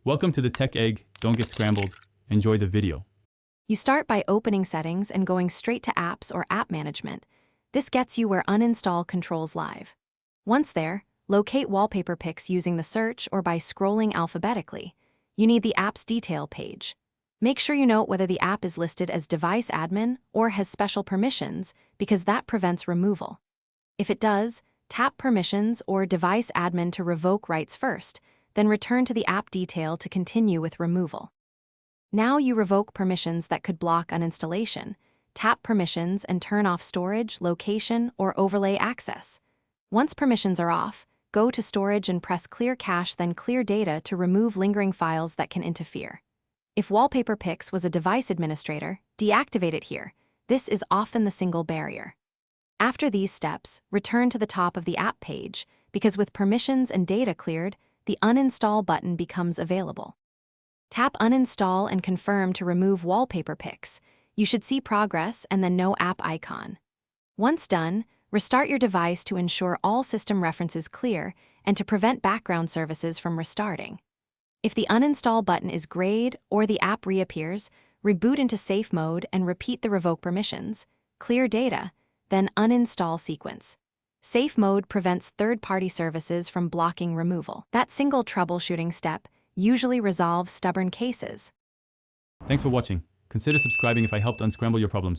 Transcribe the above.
Welcome to the Tech Egg. Don't get scrambled. Enjoy the video. You start by opening Settings and going straight to Apps or App Management. This gets you where Uninstall controls live. Once there, locate Wallpaper Pix using the search or by scrolling alphabetically. You need the app's detail page. Make sure you note whether the app is listed as device admin or has special permissions, because that prevents removal. If it does, tap Permissions or Device Admin to revoke rights first, then return to the app detail to continue with removal. Now you revoke permissions that could block uninstallation. Tap Permissions and turn off storage, location, or overlay access. Once permissions are off, go to Storage and press Clear Cache, then Clear Data to remove lingering files that can interfere. If Wallpaper Pix was a device administrator, deactivate it here. This is often the single barrier. After these steps, return to the top of the app page, because with permissions and data cleared, the Uninstall button becomes available. Tap Uninstall and confirm to remove Wallpaper Pix. You should see progress and then no app icon. Once done, restart your device to ensure all system references clear and to prevent background services from restarting. If the Uninstall button is grayed or the app reappears, reboot into safe mode and repeat the revoke permissions, clear data, then uninstall sequence. Safe mode prevents third-party services from blocking removal. That single troubleshooting step usually resolves stubborn cases. Thanks for watching. Consider subscribing if I helped unscramble your problems.